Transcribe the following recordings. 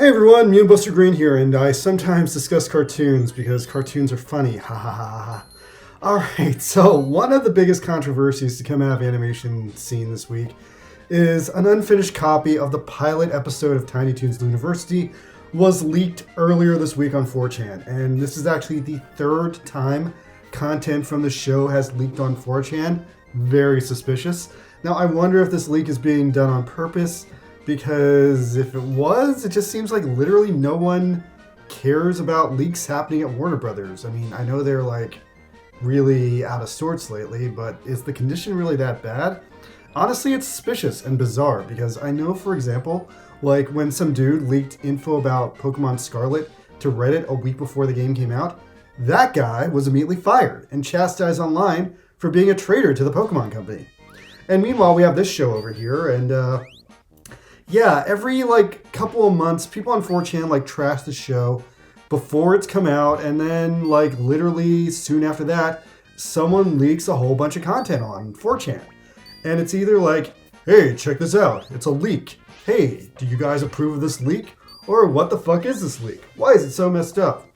Hey everyone, me and Buster Green here, and I sometimes discuss cartoons because cartoons are funny. Ha ha ha ha. Alright, so one of the biggest controversies to come out of the animation scene this week is an unfinished copy of the pilot episode of Tiny Toons University was leaked earlier this week on 4chan, and this is actually the third time content from the show has leaked on 4chan. Very suspicious. Now I wonder if this leak is being done on purpose, because if it was, it just seems like literally no one cares about leaks happening at Warner Brothers. I mean, I know they're like really out of sorts lately, but is the condition really that bad? Honestly, it's suspicious and bizarre because I know, for example, like when some dude leaked info about Pokemon Scarlet to Reddit a week before the game came out, that guy was immediately fired and chastised online for being a traitor to the Pokemon company. And meanwhile, we have this show over here, and yeah, every like couple of months, people on 4chan like trash the show before it's come out, and then like literally soon after that, someone leaks a whole bunch of content on 4chan. And it's either like, hey, check this out, it's a leak. Hey, do you guys approve of this leak? Or what the fuck is this leak? Why is it so messed up?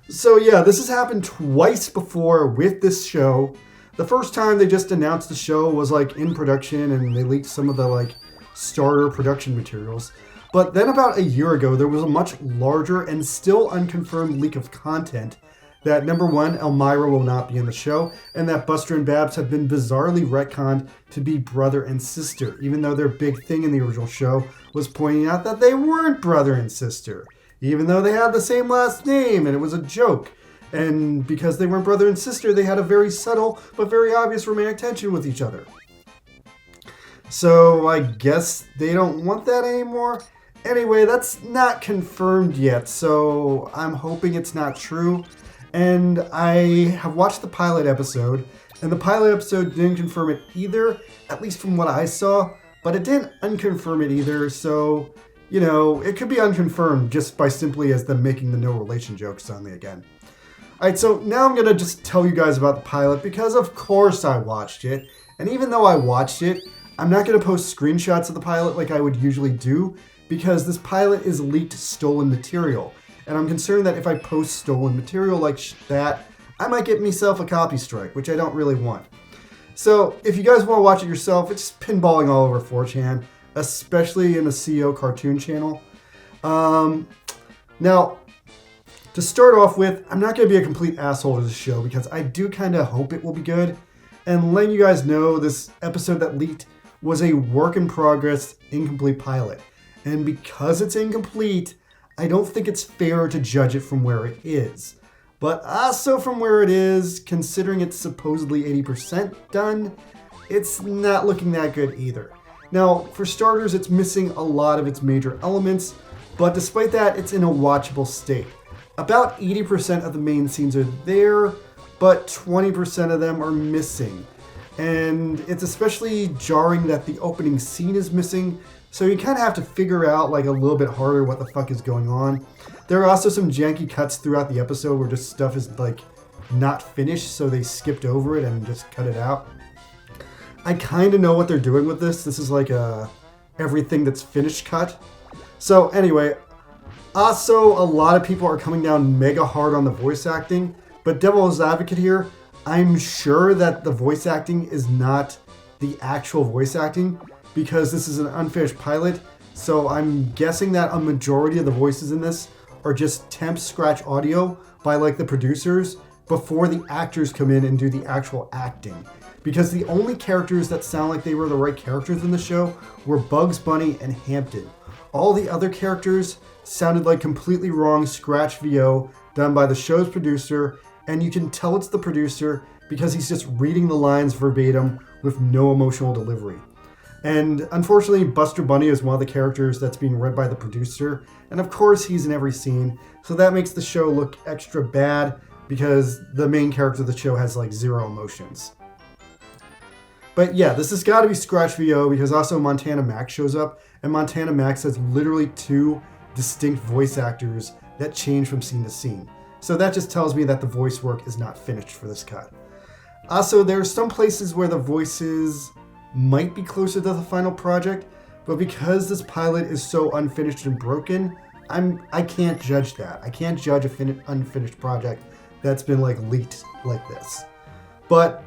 So yeah, this has happened twice before with this show. The first time they just announced the show was like in production and they leaked some of the like starter production materials. But then about a year ago, there was a much larger and still unconfirmed leak of content that number one, Elmira will not be in the show, and that Buster and Babs have been bizarrely retconned to be brother and sister, even though their big thing in the original show was pointing out that they weren't brother and sister, even though they had the same last name and it was a joke. And because they weren't brother and sister, they had a very subtle but very obvious romantic tension with each other. So I guess they don't want that anymore. Anyway, that's not confirmed yet, so I'm hoping it's not true. And I have watched the pilot episode, and the pilot episode didn't confirm it either, at least from what I saw, but it didn't unconfirm it either, so, you know, it could be unconfirmed just by simply as them making the no relation joke suddenly again. Alright, so now I'm going to just tell you guys about the pilot, because of course I watched it, and even though I watched it, I'm not going to post screenshots of the pilot like I would usually do, because this pilot is leaked stolen material. And I'm concerned that if I post stolen material like that, I might get myself a copy strike, which I don't really want. So if you guys want to watch it yourself, it's pinballing all over 4chan, especially in the CEO cartoon channel. Now, to start off with, I'm not going to be a complete asshole to this show because I do kind of hope it will be good. And letting you guys know, this episode that leaked was a work in progress, incomplete pilot. And because it's incomplete, I don't think it's fair to judge it from where it is. But also from where it is, considering it's supposedly 80% done, it's not looking that good either. Now, for starters, it's missing a lot of its major elements, but despite that, it's in a watchable state. About 80% of the main scenes are there, but 20% of them are missing. And it's especially jarring that the opening scene is missing, so you kind of have to figure out like a little bit harder what the fuck is going on. There are also some janky cuts throughout the episode where just stuff is like not finished, so they skipped over it and just cut it out. I kind of know what they're doing with this. This is like a everything that's finished cut. So anyway, also a lot of people are coming down mega hard on the voice acting, but devil's advocate here, I'm sure that the voice acting is not the actual voice acting because this is an unfinished pilot, so I'm guessing that a majority of the voices in this are just temp scratch audio by like the producers before the actors come in and do the actual acting. Because the only characters that sound like they were the right characters in the show were Bugs Bunny and Hampton. All the other characters sounded like completely wrong scratch VO done by the show's producer, and you can tell it's the producer because he's just reading the lines verbatim with no emotional delivery. And unfortunately, Buster Bunny is one of the characters that's being read by the producer, and of course he's in every scene, so that makes the show look extra bad because the main character of the show has like zero emotions. But yeah, this has got to be scratch VO because also Montana Max shows up, and Montana Max has literally two distinct voice actors that change from scene to scene. So that just tells me that the voice work is not finished for this cut. Also, there are some places where the voices might be closer to the final project, but because this pilot is so unfinished and broken, I can't judge that. I can't judge a unfinished project that's been like leaked like this. But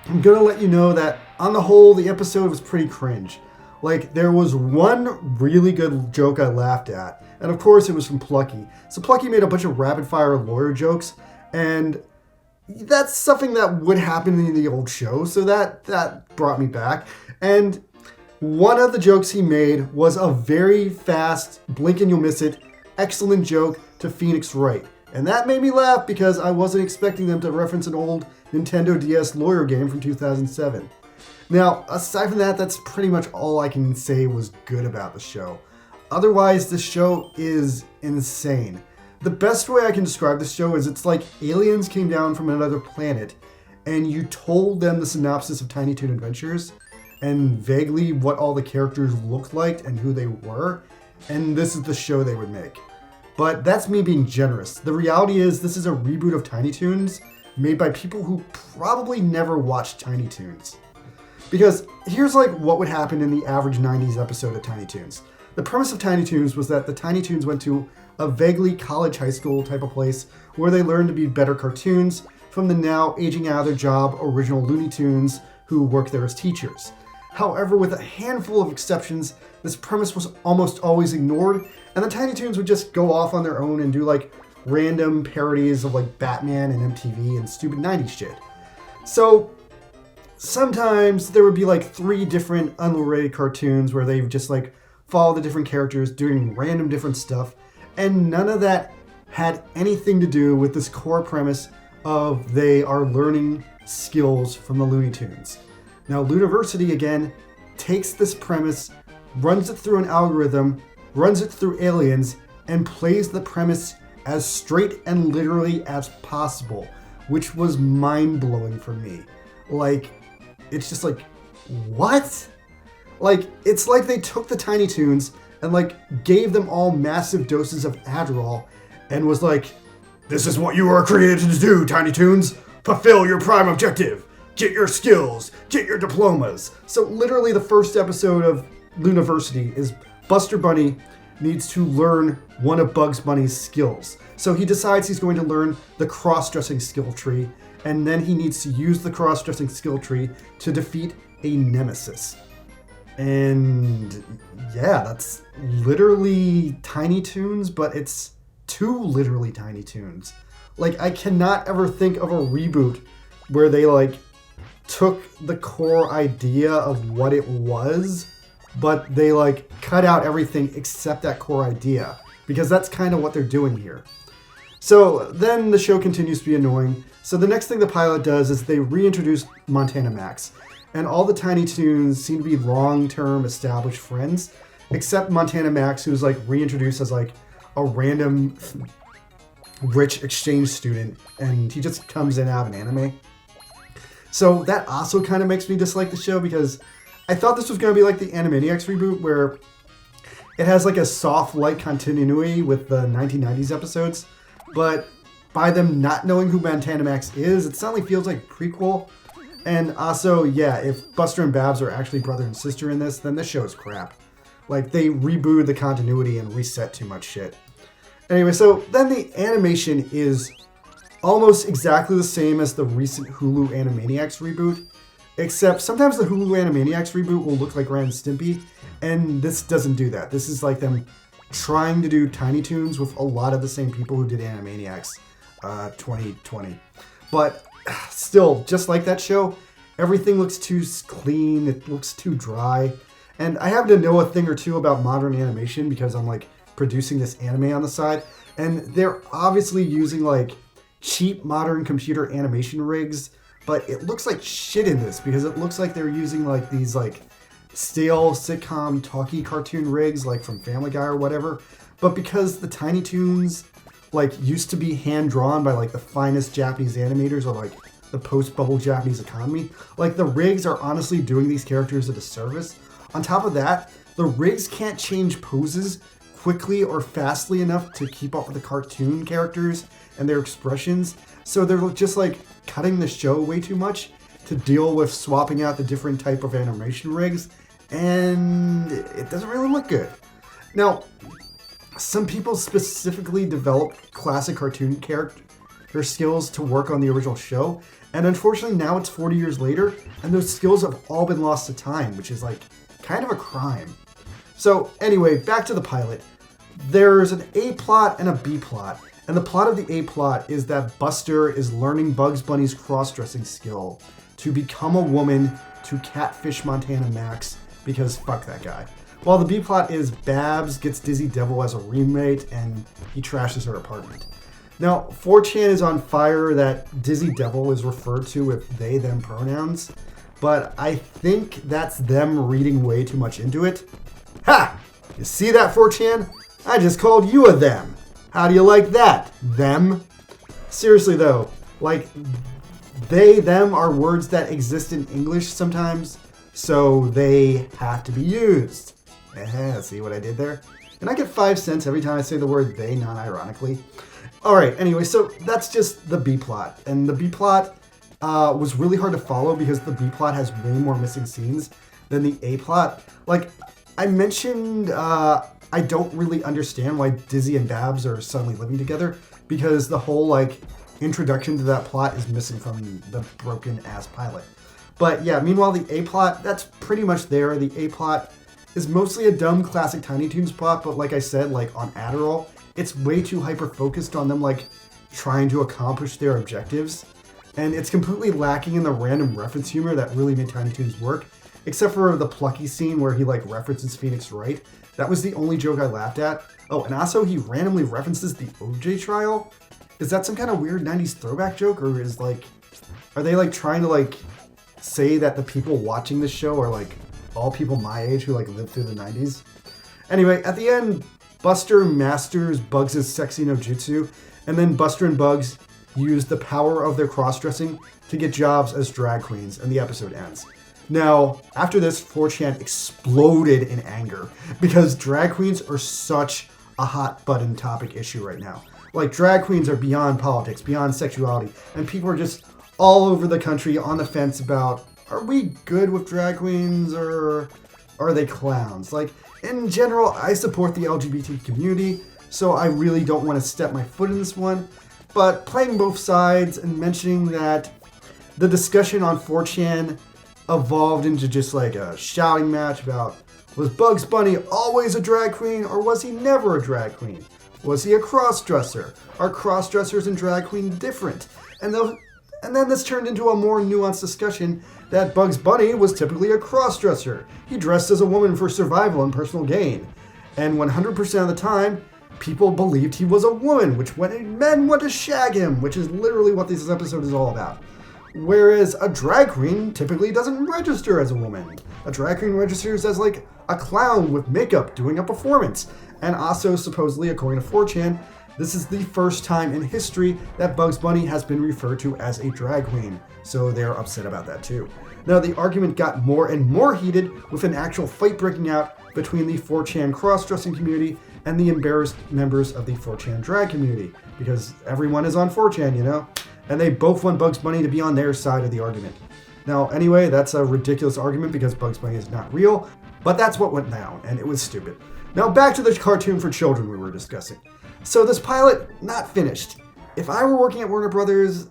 I'm gonna let you know that on the whole, the episode was pretty cringe. Like, there was one really good joke I laughed at, and of course it was from Plucky. So Plucky made a bunch of rapid-fire lawyer jokes, and that's something that would happen in the old show, so that brought me back. And one of the jokes he made was a very fast, blink and you'll miss it, excellent joke to Phoenix Wright. And that made me laugh because I wasn't expecting them to reference an old Nintendo DS lawyer game from 2007. Now, aside from that, that's pretty much all I can say was good about the show. Otherwise, the show is insane. The best way I can describe this show is it's like aliens came down from another planet and you told them the synopsis of Tiny Toon Adventures and vaguely what all the characters looked like and who they were, and this is the show they would make. But that's me being generous. The reality is this is a reboot of Tiny Toons made by people who probably never watched Tiny Toons. Because here's like what would happen in the average 90s episode of Tiny Toons. The premise of Tiny Toons was that the Tiny Toons went to a vaguely college high school type of place where they learned to be better cartoons from the now aging out of their job original Looney Tunes who work there as teachers. However, with a handful of exceptions, this premise was almost always ignored, and the Tiny Toons would just go off on their own and do like random parodies of like Batman and MTV and stupid 90s shit. So sometimes there would be like 3 different unrelated cartoons where they just like follow the different characters doing random different stuff, and none of that had anything to do with this core premise of they are learning skills from the Looney Tunes. Now, Looniversity, again, takes this premise, runs it through an algorithm, runs it through aliens, and plays the premise as straight and literally as possible, which was mind-blowing for me. Like, it's just like, what? Like, it's like they took the Tiny Toons and like gave them all massive doses of Adderall and was like, this is what you are created to do, Tiny Toons. Fulfill your prime objective. Get your skills. Get your diplomas. So literally the first episode of Looniversity is Buster Bunny needs to learn one of Bugs Bunny's skills. So he decides he's going to learn the cross-dressing skill tree, and then he needs to use the cross-dressing skill tree to defeat a nemesis. And yeah, that's literally Tiny Toons, but it's 2 literally Tiny Toons. Like, I cannot ever think of a reboot where they like took the core idea of what it was, but they like cut out everything except that core idea, because that's kind of what they're doing here. So then the show continues to be annoying. So the next thing the pilot does is they reintroduce Montana Max, and all the Tiny Toons seem to be long-term established friends, except Montana Max, who's like reintroduced as like a random rich exchange student, and he just comes in out of an anime. So that also kind of makes me dislike the show, because I thought this was going to be like the Animaniacs reboot, where it has like a soft, light continuity with the 1990s episodes, but by them not knowing who Montana Max is, it suddenly feels like a prequel. And also, yeah, if Buster and Babs are actually brother and sister in this, then this show is crap. Like, they rebooted the continuity and reset too much shit. Anyway, so then the animation is almost exactly the same as the recent Hulu Animaniacs reboot, except sometimes the Hulu Animaniacs reboot will look like Ren and Stimpy, and this doesn't do that. This is like them trying to do Tiny Toons with a lot of the same people who did Animaniacs 2020. But still, just like that show, everything looks too clean, it looks too dry, and I happen to know a thing or two about modern animation because I'm like producing this anime on the side, and they're obviously using like cheap modern computer animation rigs, but it looks like shit in this because it looks like they're using like these like stale sitcom talkie cartoon rigs like from Family Guy or whatever. But because the Tiny Toons like used to be hand drawn by like the finest Japanese animators or like the post-bubble Japanese economy, like the rigs are honestly doing these characters a disservice. On top of that, the rigs can't change poses quickly or fastly enough to keep up with the cartoon characters and their expressions, so they're just like cutting the show way too much to deal with swapping out the different type of animation rigs, and it doesn't really look good. Now, some people specifically developed classic cartoon character skills to work on the original show. And unfortunately, now it's 40 years later, and those skills have all been lost to time, which is like kind of a crime. So anyway, back to the pilot. There's an A plot and a B plot. And the plot of the A plot is that Buster is learning Bugs Bunny's cross-dressing skill to become a woman to catfish Montana Max, because fuck that guy. While the B plot is Babs gets Dizzy Devil as a roommate and he trashes her apartment. Now, 4chan is on fire that Dizzy Devil is referred to with they, them pronouns, but I think that's them reading way too much into it. Ha! You see that, 4chan? I just called you a them. How do you like that, them? Seriously though, like, they, them are words that exist in English sometimes, so they have to be used. See what I did there? And I get 5 cents every time I say the word they non-ironically. Alright, anyway, so that's just the B plot. And the B plot was really hard to follow because the B plot has way more missing scenes than the A plot. Like, I mentioned I don't really understand why Dizzy and Babs are suddenly living together because the whole, like, introduction to that plot is missing from the broken-ass pilot. But yeah, meanwhile, the A plot, that's pretty much there. The A plot is mostly a dumb classic Tiny Toons plot, but like I said, like on Adderall, it's way too hyper-focused on them, like, trying to accomplish their objectives. And it's completely lacking in the random reference humor that really made Tiny Toons work, except for the Plucky scene where he, like, references Phoenix Wright. That was the only joke I laughed at. Oh, and also he randomly references the OJ trial. Is that some kind of weird 90s throwback joke, or is, like, are they, like, trying to, like, say that the people watching this show are, like, all people my age who, like, lived through the 90s? Anyway, at the end, Buster masters Bugs' sexy no jutsu, and then Buster and Bugs use the power of their cross-dressing to get jobs as drag queens, and the episode ends. Now, after this, 4chan exploded in anger because drag queens are such a hot button topic issue right now. Like, drag queens are beyond politics, beyond sexuality, and people are just all over the country on the fence about, are we good with drag queens or are they clowns? Like, in general, I support the LGBT community, so I really don't want to step my foot in this one, but playing both sides and mentioning that the discussion on 4chan evolved into just like a shouting match about, was Bugs Bunny always a drag queen or was he never a drag queen? Was he a cross-dresser? Are cross-dressers and drag queen different? And then this turned into a more nuanced discussion that Bugs Bunny was typically a cross-dresser. He dressed as a woman for survival and personal gain. And 100% of the time, people believed he was a woman, which men went to shag him, which is literally what this episode is all about. Whereas a drag queen typically doesn't register as a woman. A drag queen registers as like a clown with makeup doing a performance. And also, supposedly, according to 4chan, this is the first time in history that Bugs Bunny has been referred to as a drag queen. So they're upset about that too. Now, the argument got more and more heated with an actual fight breaking out between the 4chan cross-dressing community and the embarrassed members of the 4chan drag community. Because everyone is on 4chan, you know? And they both want Bugs Bunny to be on their side of the argument. Now, anyway, that's a ridiculous argument because Bugs Bunny is not real, but that's what went down, and it was stupid. Now, back to the cartoon for children we were discussing. So this pilot, not finished. If I were working at Warner Brothers,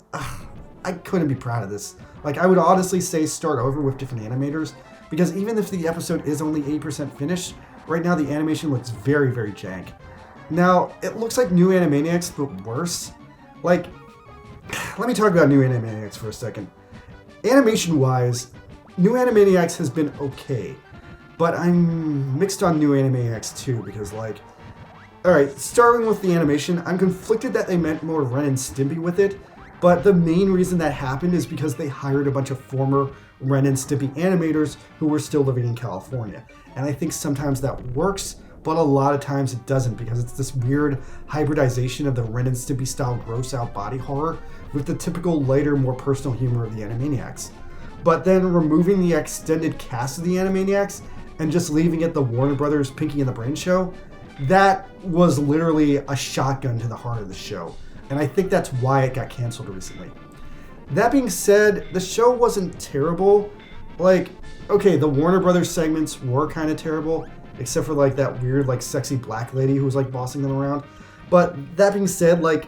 I couldn't be proud of this. Like, I would honestly say start over with different animators, because even if the episode is only 8% finished, right now the animation looks very, very jank. Now, it looks like New Animaniacs, but worse. Like, let me talk about New Animaniacs for a second. Animation-wise, New Animaniacs has been okay, but I'm mixed on New Animaniacs too, because like, alright, starting with the animation, I'm conflicted that they meant more Ren and Stimpy with it, but the main reason that happened is because they hired a bunch of former Ren and Stimpy animators who were still living in California. And I think sometimes that works, but a lot of times it doesn't, because it's this weird hybridization of the Ren and Stimpy style gross out body horror with the typical lighter, more personal humor of the Animaniacs. But then removing the extended cast of the Animaniacs and just leaving it the Warner Brothers Pinky and the Brain show, that was literally a shotgun to the heart of the show. And I think that's why it got canceled recently. That being said, the show wasn't terrible. Like, okay, the Warner Brothers segments were kind of terrible, except for like that weird like sexy black lady who was like bossing them around. But that being said, like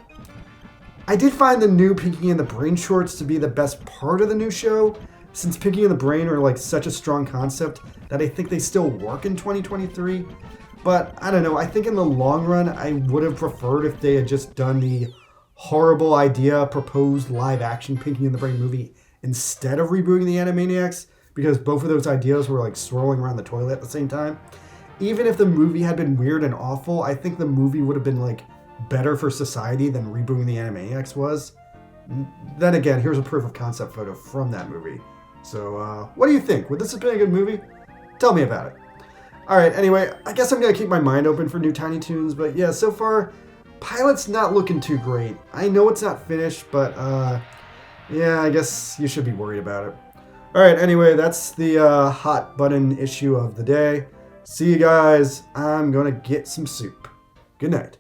I did find the new Pinky and the Brain shorts to be the best part of the new show, since Pinky and the Brain are like such a strong concept that I think they still work in 2023. But I don't know, I think in the long run I would have preferred if they had just done the horrible idea proposed live action Pinky and the Brain movie instead of rebooting the Animaniacs, because both of those ideas were like swirling around the toilet at the same time. Even if the movie had been weird and awful, I think the movie would have been like better for society than rebooting the Animaniacs was. Then again, here's a proof of concept photo from that movie. So what do you think? Would this have been a good movie? Tell me about it. Alright, anyway, I guess I'm going to keep my mind open for new Tiny Toons, but yeah, so far, pilot's not looking too great. I know it's not finished, but yeah, I guess you should be worried about it. Alright, anyway, that's the hot button issue of the day. See you guys. I'm going to get some soup. Good night.